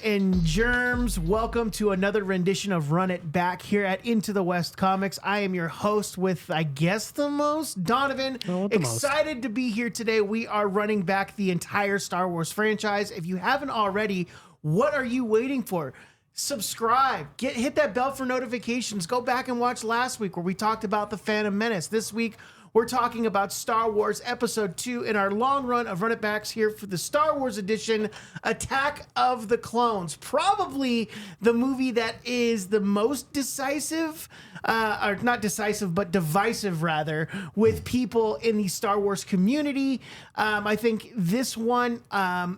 and germs. Welcome to another rendition of Run It Back here at Into the West Comics. I am your host with, I guess, the most, Donovan. Excited to be here today. We are running back the entire Star Wars franchise. If you haven't already, what are you waiting for? Subscribe, hit that bell for notifications. Go back and watch last week where we talked about the Phantom Menace. This week, we're talking about Star Wars Episode 2 in our long run of Run It Backs here for the Star Wars edition, Attack of the Clones. Probably the movie that is the most decisive, or not decisive, but divisive rather, with people in the Star Wars community. I think this one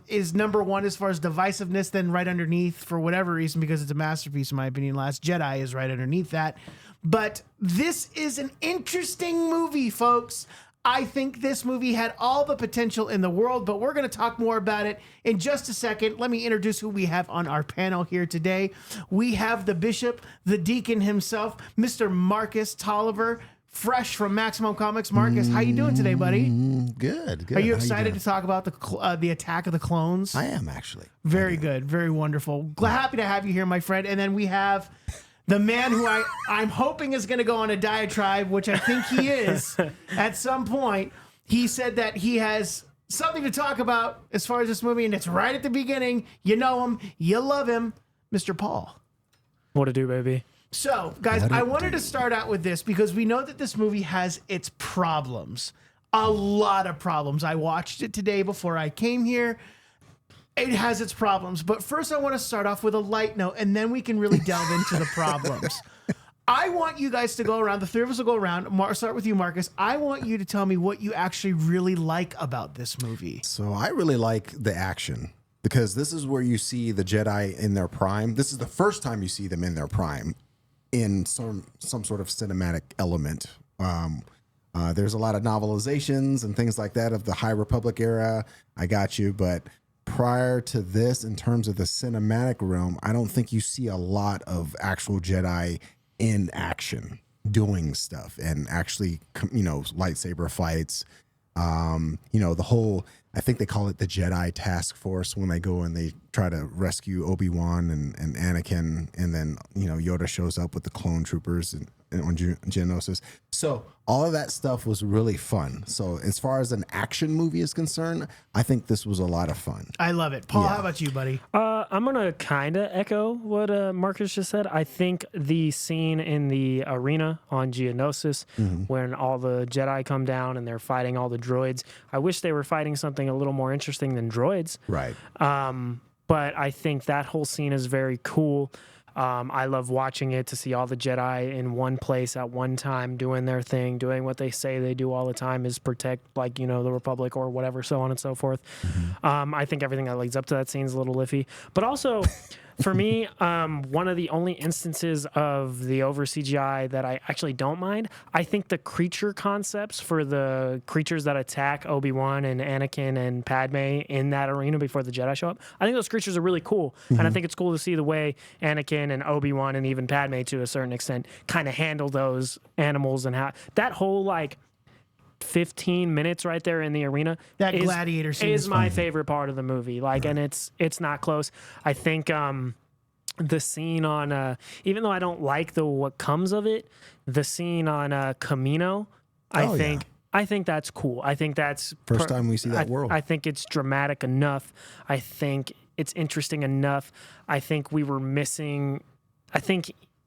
is number one as far as divisiveness, then right underneath, for whatever reason, because it's a masterpiece in my opinion, Last Jedi is right underneath that. But this is an interesting movie, folks. I think this movie had all the potential in the world, but we're going to talk more about it in just a second. Let me introduce who we have on our panel here today. We have the bishop, the deacon himself, Mr. Marcus Tolliver, fresh from Maximum Comics. Marcus, how you doing today, buddy? Good. Are you excited to talk about the Attack of the Clones? I am, actually. Very good. Very wonderful. Happy to have you here, my friend. And then we have the man who I'm hoping is going to go on a diatribe, which I think he is at some point. He said that he has something to talk about as far as this movie, and it's right at the beginning. You know him. You love him. Mr. Paul. What to do, baby? So, guys, I wanted to start out with this because we know that this movie has its problems. A lot of problems. I watched it today before I came here. It has its problems, but first I want to start off with a light note, and then we can really delve into the problems. I want you guys to go around. The three of us will go around. Start with you, Marcus. I want you to tell me what you actually really like about this movie. So I really like the action because this is where you see the Jedi in their prime. This is the first time you see them in their prime in some sort of cinematic element. There's a lot of novelizations and things like that of the High Republic era. I got you, but prior to this, in terms of the cinematic realm, I don't think you see a lot of actual Jedi in action doing stuff and actually, lightsaber fights. The whole, I think they call it the Jedi Task Force when they go and they try to rescue Obi-Wan and Anakin. And then, Yoda shows up with the clone troopers and on Geonosis. So all of that stuff was really fun. So as far as an action movie is concerned, I think this was a lot of fun. I love it. Paul, how about you, buddy? I'm going to kind of echo what Marcus just said. I think the scene in the arena on Geonosis when all the Jedi come down and they're fighting all the droids, I wish they were fighting something a little more interesting than droids. Right. But I think that whole scene is very cool. I love watching it to see all the Jedi in one place at one time doing their thing, doing what they say they do all the time is protect, the Republic or whatever, so on and so forth. I think everything that leads up to that scene is a little iffy. But also, for me, one of the only instances of the over CGI that I actually don't mind, I think the creature concepts for the creatures that attack Obi-Wan and Anakin and Padme in that arena before the Jedi show up, I think those creatures are really cool. And I think it's cool to see the way Anakin and Obi-Wan and even Padme, to a certain extent, kind of handle those animals and how that whole, 15 minutes right there in the arena. That gladiator scene is my favorite part of the movie. And it's not close. I think the scene on even though I don't like what comes of it, the scene on Camino, I think that's cool. I think that's first time we see that world. I think it's dramatic enough. I think it's interesting enough. I think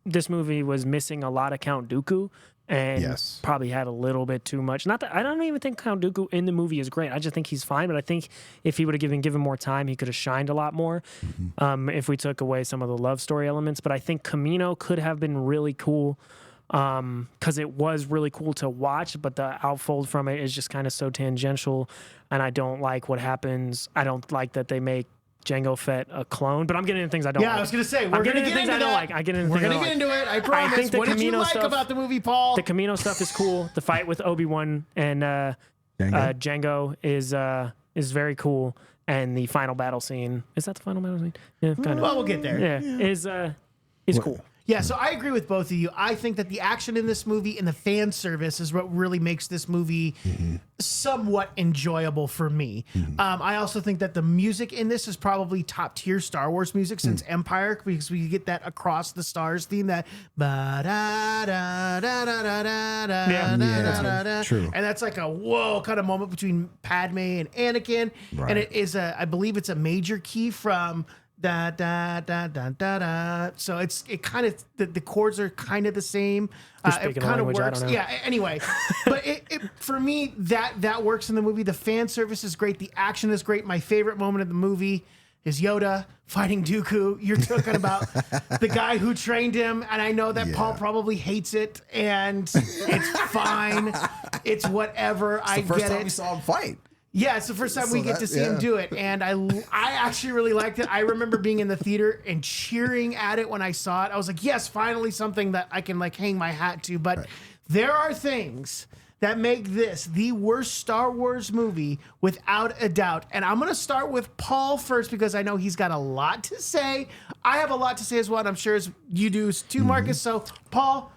this movie was missing a lot of Count Dooku. And probably had a little bit too much. Not that I don't even think Count Dooku in the movie is great. I just think he's fine. But I think if he would have given more time, he could have shined a lot more. If we took away some of the love story elements, but I think Camino could have been really cool because it was really cool to watch. But the outfold from it is just kind of so tangential, and I don't like what happens. I don't like that they make Jango Fett a clone, but I'm getting into things I don't like. I was going to say, we're going to get into that. We're going to get into it. I promise. What did you like about the movie, Paul? The Camino stuff is cool. The fight with Obi-Wan and Jango is very cool. And the final battle scene, is that the final battle scene? Yeah, kind of. Well, we'll get there. Yeah, is cool. Yeah, so I agree with both of you. I think that the action in this movie and the fan service is what really makes this movie somewhat enjoyable for me. I also think that the music in this is probably top tier Star Wars music since Empire, because we get that Across the Stars theme, that True. and that's like a whoa kind of moment between Padme and Anakin, and it is I believe it's a major key from da da da da da da. So it kind of the chords are kind of the same. It kind of works. Yeah. Anyway, but it for me that works in the movie. The fan service is great. The action is great. My favorite moment of the movie is Yoda fighting Dooku. You're talking about the guy who trained him, and I know that Paul probably hates it, and it's fine. It's whatever. I get it. First time we saw him fight. Yeah, it's the first time we get to see him do it, and I actually really liked it. I remember being in the theater and cheering at it when I saw it. I was like, yes, finally something that I can like hang my hat to. But there are things that make this the worst Star Wars movie without a doubt. And I'm going to start with Paul first because I know he's got a lot to say. I have a lot to say as well, and I'm sure as you do too, Marcus. So, Paul,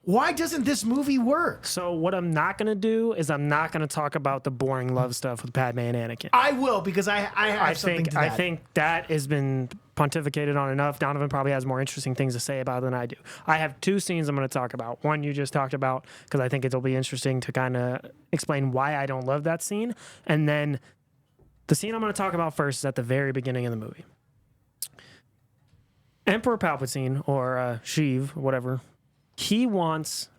why doesn't this movie work? So what I'm not going to do is I'm not going to talk about the boring love stuff with Padme and Anakin. I will, because I have something to that. I think that has been pontificated on enough. Donovan probably has more interesting things to say about it than I do. I have two scenes I'm going to talk about. One you just talked about, because I think it'll be interesting to kind of explain why I don't love that scene. And then the scene I'm going to talk about first is at the very beginning of the movie. Emperor Palpatine, or Sheev, whatever, he wants...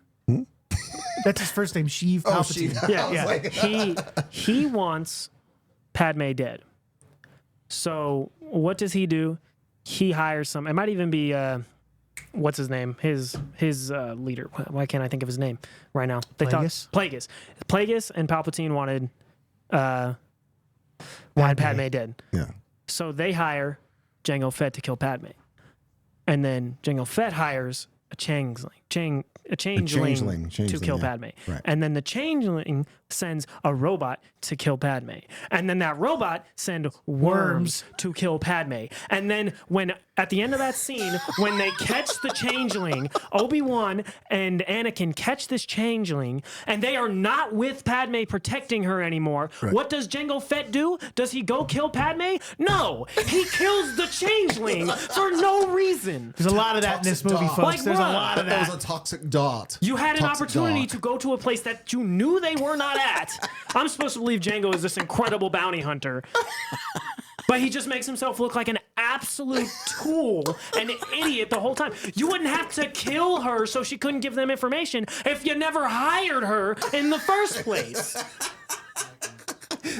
That's his first name, Sheev Palpatine. Sheev. Yeah. Like, he wants Padme dead. So what does he do? He hires some... It might even be... what's his name? His leader. Why can't I think of his name right now? Plagueis? Plagueis and Palpatine wanted Padme dead. Yeah. So they hire Jango Fett to kill Padme. And then Jango Fett hires a changeling to kill Padme. Right. And then the changeling sends a robot to kill Padme. And then that robot sends worms to kill Padme. And then when at the end of that scene, when they catch the changeling, Obi-Wan and Anakin catch this changeling, and they are not with Padme protecting her anymore. Right. What does Jango Fett do? Does he go kill Padme? No, he kills the changeling for no reason. There's a lot of that in this movie, folks. There's a lot of that. That was a toxic dot. You had an opportunity to go to a place that you knew they were not at. I'm supposed to believe Jango is this incredible bounty hunter. But he just makes himself look like an absolute tool, an idiot the whole time. You wouldn't have to kill her so she couldn't give them information if you never hired her in the first place.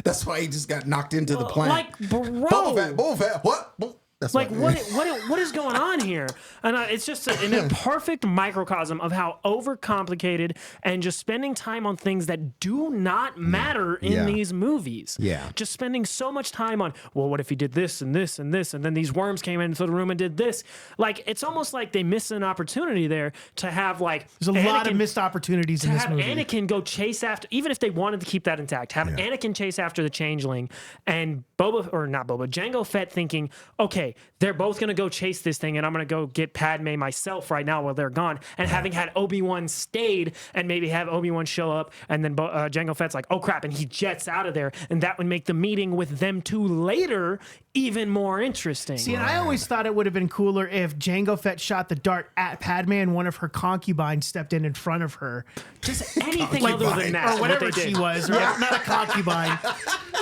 That's why he just got knocked into the plant. Like, bro. Boba Fett, what? That's like, what is going on here? And it's just a perfect microcosm of how overcomplicated and just spending time on things that do not matter in these movies. Yeah. Just spending so much time on, well, what if he did this and this and this, and then these worms came into the room and did this? Like, it's almost like they missed an opportunity there to have, like... There's a lot of missed opportunities in this movie. To have Anakin go chase after... Even if they wanted to keep that intact, have Anakin chase after the changeling, and Jango Fett thinking, okay, they're both going to go chase this thing, and I'm going to go get Padme myself right now while they're gone. And having had Obi-Wan stayed, and maybe have Obi-Wan show up, and then Jango Fett's like, oh crap, and he jets out of there. And that would make the meeting with them two later even more interesting. See, and I always thought it would have been cooler if Jango Fett shot the dart at Padme and one of her concubines stepped in front of her. Just anything other than that. Or whatever she was. Or not a concubine.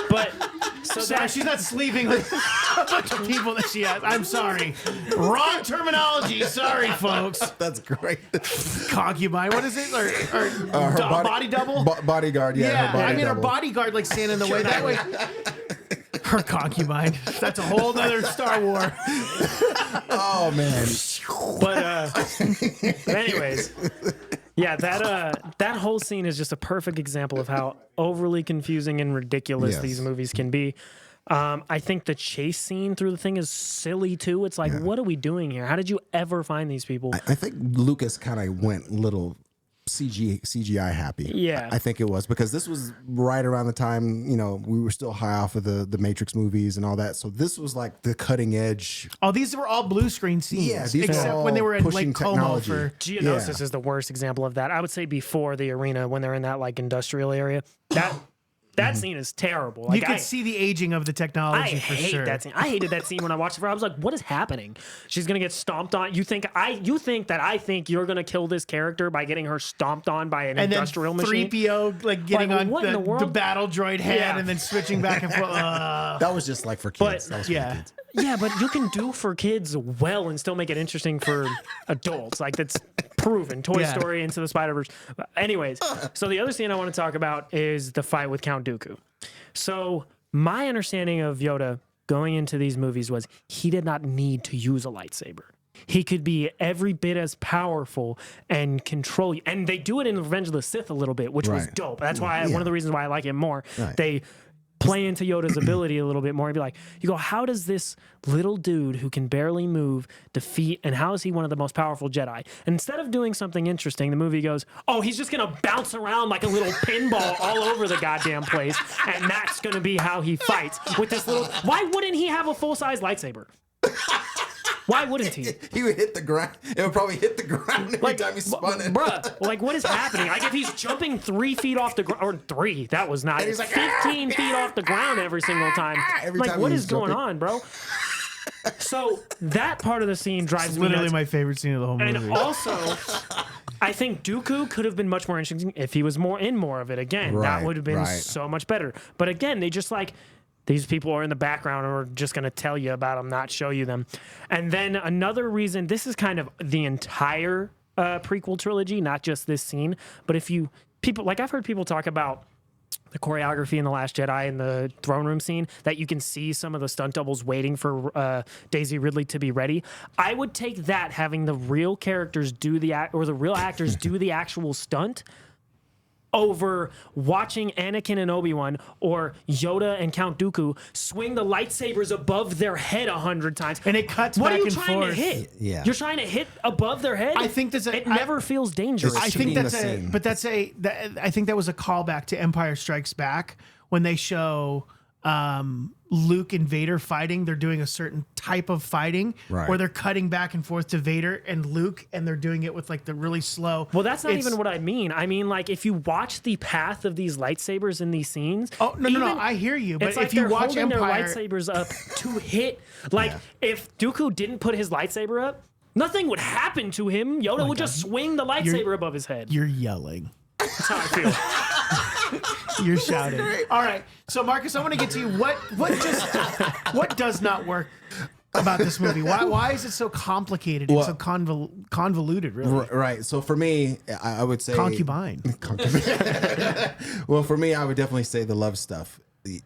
But... So she's not sleeping with a bunch of people that she has. I'm sorry. Wrong terminology. Sorry, folks. That's great. Concubine. What is it? Or her body double? Bodyguard, yeah. Her bodyguard like standing in the way. That way. Her concubine. That's a whole other Star Wars. Oh, man. But anyways... Yeah, that whole scene is just a perfect example of how overly confusing and ridiculous these movies can be. I think the chase scene through the thing is silly too. It's like, what are we doing here? How did you ever find these people? I think Lucas kind of went little CGI happy. Yeah. I think it was, because this was right around the time, we were still high off of the Matrix movies and all that. So this was like the cutting edge. Oh, these were all blue screen scenes. Yeah, these were except all when they were in pushing Lake Como technology. for Geonosis is the worst example of that. I would say before the arena, when they're in that like industrial area, that scene is terrible. Like, you could see the aging of the technology for sure. That scene. I hated that scene when I watched it. I was like, "What is happening? She's gonna get stomped on." You think that I think you're gonna kill this character by getting her stomped on by an and industrial then machine? 3PO like getting Like, on what in the the world? battle droid head Yeah. and then switching back and forth. That was just like for kids. That was for yeah. kids. Yeah, but you can do for kids well and still make it interesting for adults. Like, that's proven. Toy Yeah. Story, Into the Spider-Verse. Anyways, so the other scene I want to talk about is the fight with Count Dooku. So my understanding of Yoda going into these movies was he did not need to use a lightsaber. He could be every bit as powerful and control you. And they do it in Revenge of the Sith a little bit, which was Right. dope. That's why one of the reasons why I like it more. Right. They play into Yoda's ability a little bit more and be like, you go, how does this little dude who can barely move defeat, and how is he one of the most powerful Jedi? And instead of doing something interesting, the movie goes, oh, he's just going to bounce around like a little pinball all over the goddamn place, and that's going to be how he fights with this little... Why wouldn't he have a full-size lightsaber? Why wouldn't he? He would hit the ground. It would probably hit the ground every time he spun it. Bruh, like, what is happening? Like, if he's jumping 3 feet off the ground, or 3, that was not, he's like, 15 feet off the ground every single time. Every Like, time what he is was going jumping. on, bro? So that part of the scene drives me Literally nuts. my favorite scene of the whole movie. And also, I think Dooku could have been much more interesting if he was more of it. Again, that Right, would have been right. so much better. But again, they just like, these people are in the background and we're just going to tell you about them, not show you them. And then another reason, this is kind of the entire prequel trilogy, not just this scene. But I've heard people talk about the choreography in The Last Jedi and the throne room scene, that you can see some of the stunt doubles waiting for Daisy Ridley to be ready. I would take that, having the real characters do the real actors do the actual stunt, over watching Anakin and Obi-Wan or Yoda and Count Dooku swing the lightsabers above their head 100 times. And it cuts what back are you and trying forth. to hit? Yeah. You're trying to hit above their head? I think it never feels dangerous. I It's think cheating that's the a, scene. but that's a, that, I think that was a callback to Empire Strikes Back when they show Luke and Vader fighting. They're doing a certain type of fighting Right. where they're cutting back and forth to Vader and Luke, and they're doing it with like the really slow. Well, that's not It's- even what I mean. I mean, like, if you watch the path of these lightsabers in these scenes. Oh no! I hear you, but It's like if you they're watch holding Empire, their lightsabers up to hit. Like, if Dooku didn't put his lightsaber up, nothing would happen to him. Yoda would just swing the lightsaber above his head. you're yelling. That's how I feel. You're shouting. All right. So Marcus, I want to get to you. What does not work about this movie? Why is it so complicated and so convoluted, really? Right. So for me, I would say Concubine. Well, for me, I would definitely say the love stuff.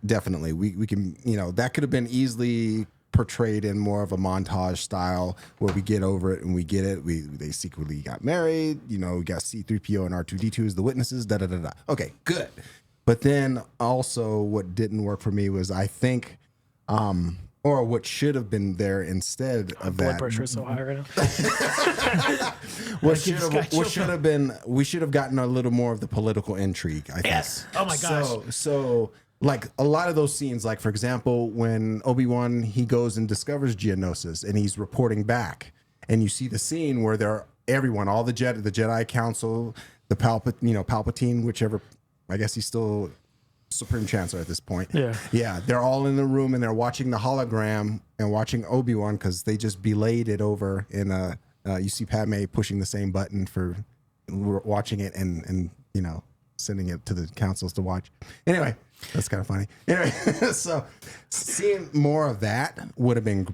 Definitely, we can, that could have been easily portrayed in more of a montage style where we get over it and we get it. They secretly got married. We got C-3PO and R2-D2 as the witnesses. Da da da da. Okay, good. But then also, what didn't work for me was, I think, or what should have been there instead of Blood that. pressure is so high right now. What should have been, we should have gotten a little more of the political intrigue, I think. Yes. Oh my gosh. So like a lot of those scenes, like for example, when Obi-Wan, he goes and discovers Geonosis and he's reporting back, and you see the scene where everyone, all the Jedi Council, the Palpatine, whichever, I guess he's still Supreme Chancellor at this point. Yeah. They're all in the room and they're watching the hologram and watching Obi-Wan, because they just belayed it over in you see Padme pushing the same button for watching it and sending it to the councils to watch. Anyway, that's kind of funny. Anyway, so seeing more of that would have been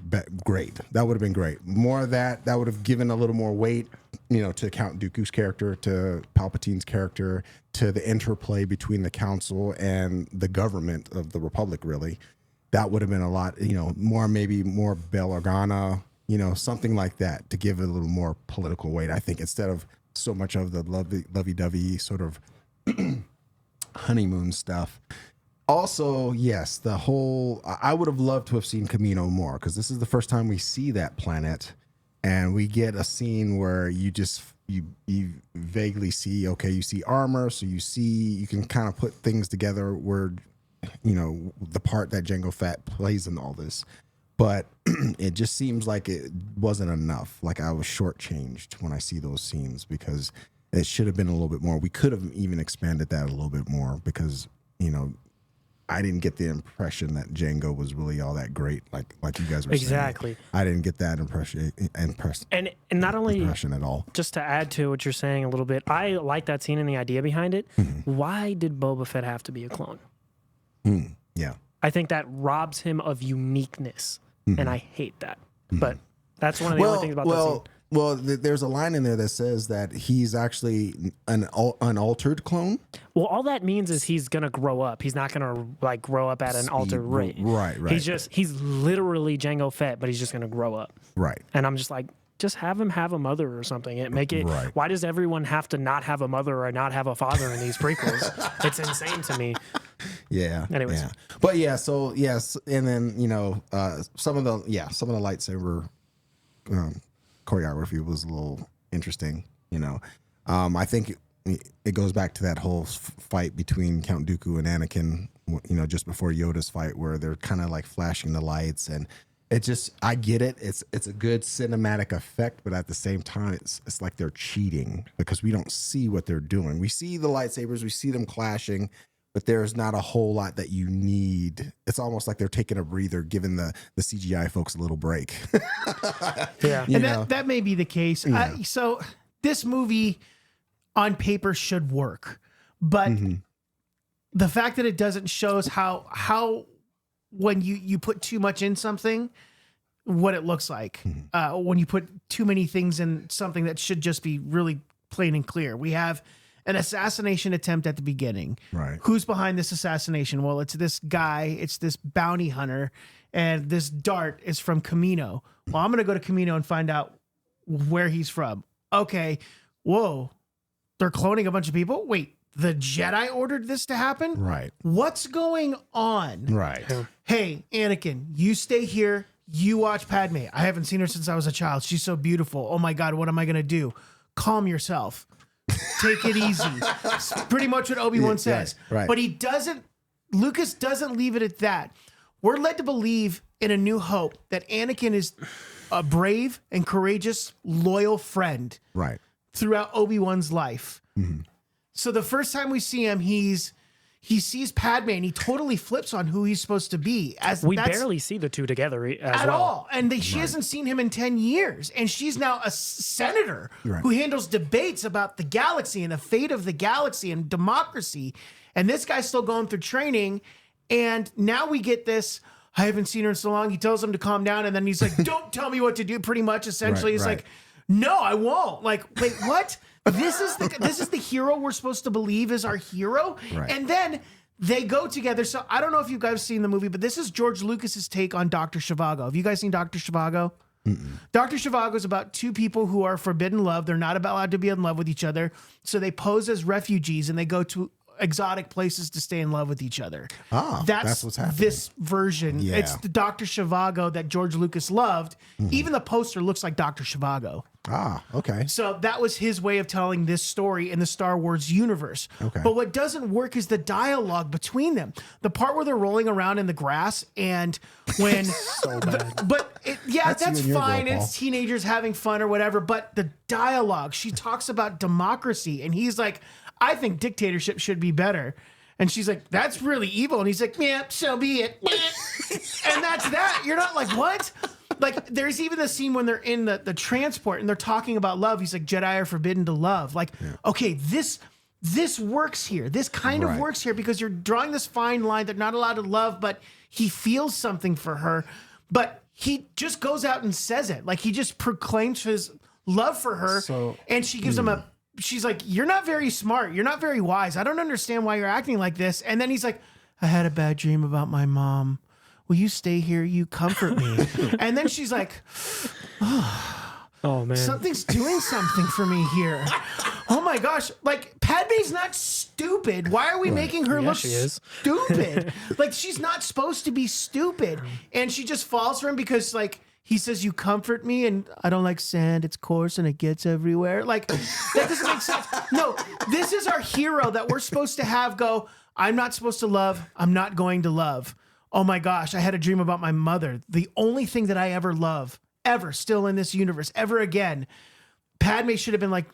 great. That would have been great. More of that would have given a little more weight, to Count Dooku's character, to Palpatine's character, to the interplay between the council and the government of the Republic, really. That would have been a lot, maybe more Bail Organa, something like that, to give it a little more political weight, I think, instead of so much of the lovey-dovey sort of honeymoon stuff. Also, yes, I would have loved to have seen Camino more, because this is the first time we see that planet, and we get a scene where you just you vaguely see, okay, you see armor, so you can kind of put things together where, the part that Jango Fett plays in all this. But it just seems like it wasn't enough. Like I was shortchanged when I see those scenes, because it should have been a little bit more. We could have even expanded that a little bit more, because, I didn't get the impression that Django was really all that great, like you guys were exactly. saying. I didn't get that impression not only impression at all. Just to add to what you're saying a little bit, I like that scene and the idea behind it. Mm-hmm. Why did Boba Fett have to be a clone? Yeah. I think that robs him of uniqueness, and I hate that. But that's one of the only things about that scene. Well, there's a line in there that says that he's actually an unaltered clone. Well, all that means is he's gonna grow up. He's not gonna like grow up at an altered rate. Right. He's literally Jango Fett, but he's just gonna grow up. Right. And I'm just like, just have him have a mother or something. Right. Why does everyone have to not have a mother or not have a father in these prequels? It's insane to me. Yeah. Anyways. Yeah. But yeah, so yes, and then some of the lightsaber choreography was a little interesting. I think it goes back to that whole fight between Count Dooku and Anakin. Just before Yoda's fight, where they're kind of like flashing the lights, and it just, I get it. It's a good cinematic effect, but at the same time, it's like they're cheating, because we don't see what they're doing. We see the lightsabers, we see them clashing, but there's not a whole lot that you need. It's almost like they're taking a breather, giving the CGI folks a little break. Yeah. And that may be the case. Yeah. So this movie on paper should work, but the fact that it doesn't shows how when you put too much in something, what it looks like. When you put too many things in something that should just be really plain and clear. We have an assassination attempt at the beginning. Right. Who's behind this assassination? Well, it's this guy, it's this bounty hunter, and this dart is from Camino. Well, I'm going to go to Camino and find out where he's from. Okay. Whoa. They're cloning a bunch of people? Wait, the Jedi ordered this to happen? Right. What's going on? Right. Hey, Anakin, you stay here. You watch Padme. I haven't seen her since I was a child. She's so beautiful. Oh my God, what am I going to do? Calm yourself. Take it easy. It's pretty much what Obi-Wan says. Right. But Lucas doesn't leave it at that. We're led to believe in A New Hope that Anakin is a brave and courageous, loyal friend. Right. Throughout Obi-Wan's life. So the first time we see him, he sees Padme and he totally flips on who he's supposed to be. We barely see the two together at all. And she hasn't seen him in 10 years. And she's now a senator who handles debates about the galaxy and the fate of the galaxy and democracy. And this guy's still going through training. And now we get this, I haven't seen her in so long. He tells him to calm down. And then he's like, don't tell me what to do, pretty much. Essentially, he's like, no, I won't. Like, wait, what? This is the hero we're supposed to believe is our hero. Right. And then they go together. So I don't know if you guys have seen the movie, but this is George Lucas's take on Dr. Zhivago. Have you guys seen Dr. Zhivago? Dr. Zhivago is about two people who are forbidden love. They're not allowed to be in love with each other. So they pose as refugees and they go to exotic places to stay in love with each other. That's what's happening. This version. Yeah. It's the Dr. Zhivago that George Lucas loved. Even the poster looks like Dr. Zhivago. Okay. So that was his way of telling this story in the Star Wars universe. Okay. But what doesn't work is the dialogue between them. The part where they're rolling around in the grass and when So bad. that's you and your fine. girl, Paul. It's teenagers having fun or whatever. But the dialogue, she talks about democracy and he's like, I think dictatorship should be better. And she's like, that's really evil. And he's like, yeah, so be it. And that's that. You're not like, what? Like, there's even the scene when they're in the transport and they're talking about love. He's like, Jedi are forbidden to love. Like, okay, this works here. This kind of works here because you're drawing this fine line. They're not allowed to love, but he feels something for her. But he just goes out and says it. Like, he just proclaims his love for her. And she gives him she's like, you're not very smart. You're not very wise. I don't understand why you're acting like this. And then he's like, I had a bad dream about my mom. Will you stay here? You comfort me. And then she's like, oh man, something's doing something for me here. Oh my gosh. Like, Padme's not stupid. Why are we making her look she is. stupid? Like, she's not supposed to be stupid. And she just falls for him because, like, he says, "You comfort me," and I don't like sand. It's coarse and it gets everywhere. Like, that doesn't make sense. No, this is our hero that we're supposed to have go, I'm not supposed to love. I'm not going to love. Oh my gosh, I had a dream about my mother. The only thing that I ever love, ever, still in this universe, ever again. Padme should have been like,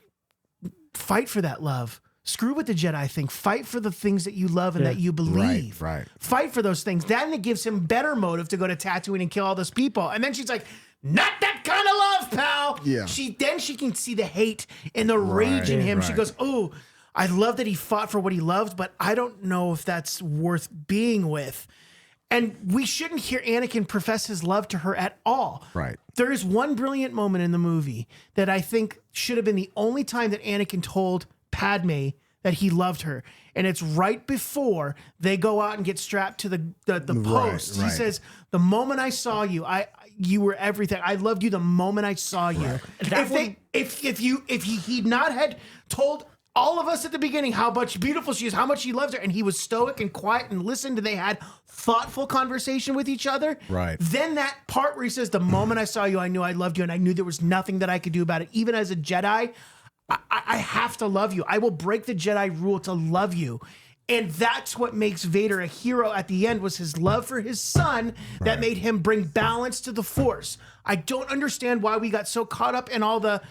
fight for that love. Screw with the Jedi thing. Fight for the things that you love and that you believe. Right. Fight for those things. Then it gives him better motive to go to Tatooine and kill all those people. And then she's like, not that kind of love, pal. Yeah. Then she can see the hate and the rage in him. She Right. goes, oh, I love that he fought for what he loved, but I don't know if that's worth being with. And we shouldn't hear Anakin profess his love to her at all. Right. There is one brilliant moment in the movie that I think should have been the only time that Anakin told Padme that he loved her. And it's right before they go out and get strapped to the post. He says, the moment I saw you, you were everything. I loved you the moment I saw you. Right. If he'd not had told all of us at the beginning how much beautiful she is, how much he loves her, and he was stoic and quiet and listened, and they had thoughtful conversation with each other. Right. Then that part where he says, the moment I saw you, I knew I loved you, and I knew there was nothing that I could do about it. Even as a Jedi, I have to love you. I will break the Jedi rule to love you. And that's what makes Vader a hero at the end, was his love for his son that made him bring balance to the Force. I don't understand why we got so caught up in all the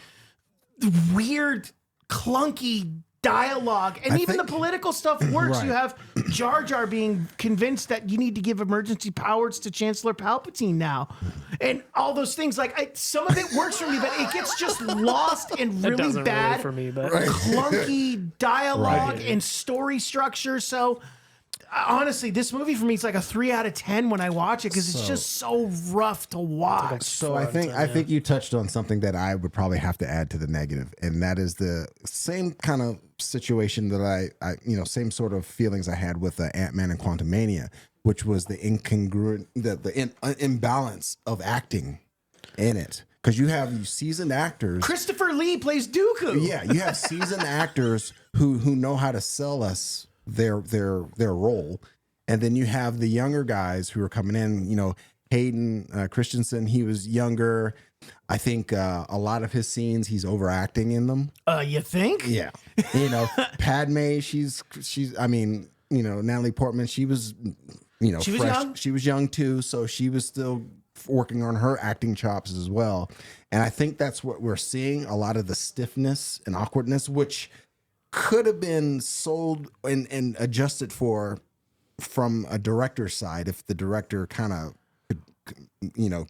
weird, clunky dialogue, and even the political stuff works. You have Jar Jar being convinced that you need to give emergency powers to Chancellor Palpatine now, and all those things. Like, some of it works for me, but it gets just lost in really bad, really for me, but clunky dialogue and story structure. So honestly, this movie for me is like a 3 out of 10 when I watch it, because it's just so rough to watch. So I think you touched on something that I would probably have to add to the negative, and that is the same kind of situation that I same sort of feelings I had with Ant-Man and Quantumania, which was the imbalance of acting in it. Because you have seasoned actors. Christopher Lee plays Dooku. Yeah, you have seasoned actors who know how to sell us their role, and then you have the younger guys who are coming in. You know, Hayden Christensen, he was younger. I think a lot of his scenes he's overacting in them. You think? Yeah. You know, Padme, she's I mean, you know, Natalie Portman, she was, you know, she was fresh. young? She was young too, so she was still working on her acting chops as well. And I think that's what we're seeing, a lot of the stiffness and awkwardness, which could have been sold and adjusted for from a director's side if the director kind of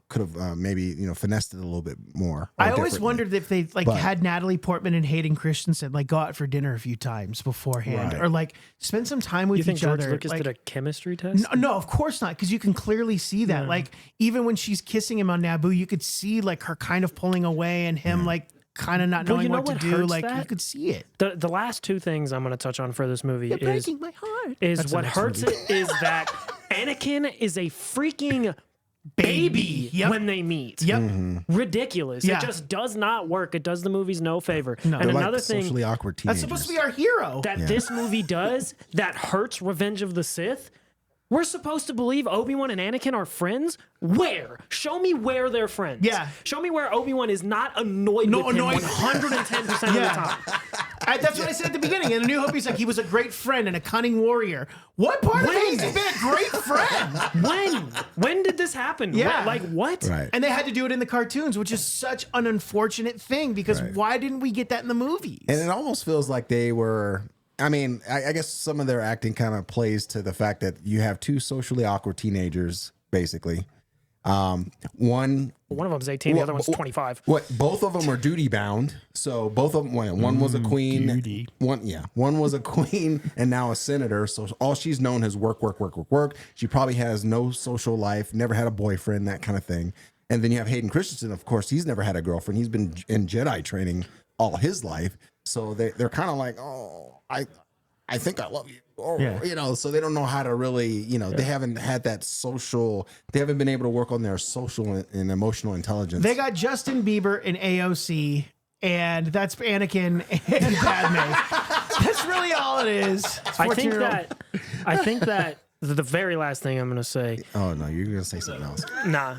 could have maybe finessed it a little bit more. I always wondered if they had Natalie Portman and Hayden Christensen like go out for dinner a few times beforehand, or like spend some time with each other. George Lucas did a chemistry test? No, of course not, because you can clearly see that. Like, even when she's kissing him on Naboo, you could see like her kind of pulling away and him like kind of not knowing what to do. Like, you could see it. The last two things I'm going to touch on for this movie You're breaking my heart. Is what hurts it is that Anakin is a freaking baby when they meet. Ridiculous. It just does not work. It does the movies no favor. No. And another thing, socially awkward teenagers. That's supposed to be our hero. That this movie does that hurts Revenge of the Sith. We're supposed to believe Obi-Wan and Anakin are friends? Where? Show me where they're friends. Yeah. Show me where Obi-Wan is not annoyed with him 110% of the time. That's what I said at the beginning. In A New Hope, he's like, he was a great friend and a cunning warrior. What part of it has been a great friend? When did this happen? Yeah. What? Right. And they had to do it in the cartoons, which is such an unfortunate thing, because why didn't we get that in the movies? And it almost feels like they were... I mean, I guess some of their acting kind of plays to the fact that you have two socially awkward teenagers, basically. One of them's 18, the other one's 25. Both of them are duty bound. So both of them, one was a queen. Duty. One was a queen and now a senator. So all she's known is work. She probably has no social life, never had a boyfriend, that kind of thing. And then you have Hayden Christensen, of course. He's never had a girlfriend. He's been in Jedi training all his life. So they're kind of like, oh, I think I love you. Or, so they don't know how to really, they haven't had that social, they haven't been able to work on their social and emotional intelligence. They got Justin Bieber and AOC, and that's Anakin and Padme. That's really all it is. I think that the very last thing I'm going to say. Oh, no, you're going to say something else. Nah.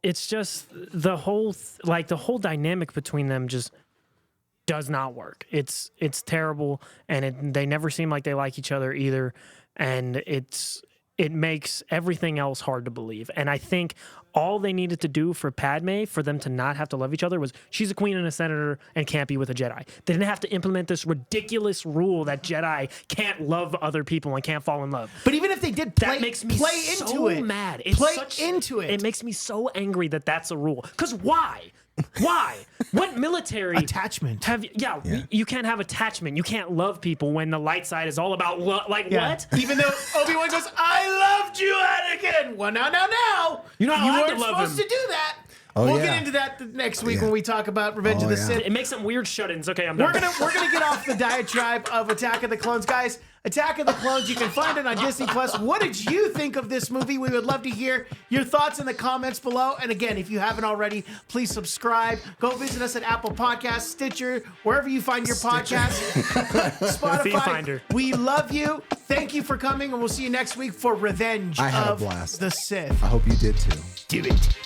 it's just the whole the whole dynamic between them just does not work. It's terrible, and they never seem like they like each other either, and it makes everything else hard to believe. And I think all they needed to do for Padme, for them to not have to love each other, was she's a queen and a senator and can't be with a Jedi. They didn't have to implement this ridiculous rule that Jedi can't love other people and can't fall in love. But even if they did That makes me so mad. It makes me so angry that that's a rule. Because why? Why? What military attachment have you? Yeah, you can't have attachment. You can't love people when the light side is all about what? Even though Obi-Wan goes, "I loved you, Anakin." Well, now. You know how I weren't love supposed him. to do that. Oh, We'll get into that next week when we talk about Revenge of the Sith. It makes some weird shut-ins. Okay, I'm done. We're gonna get off the diatribe of Attack of the Clones, guys. Attack of the Clones, you can find it on Disney Plus. What did you think of this movie? We would love to hear your thoughts in the comments below. And again, if you haven't already, please subscribe. Go visit us at Apple Podcasts, Stitcher, wherever you find your podcasts. Spotify. We love you. Thank you for coming, and we'll see you next week for Revenge I had a of blast. the Sith. I hope you did too. Do it.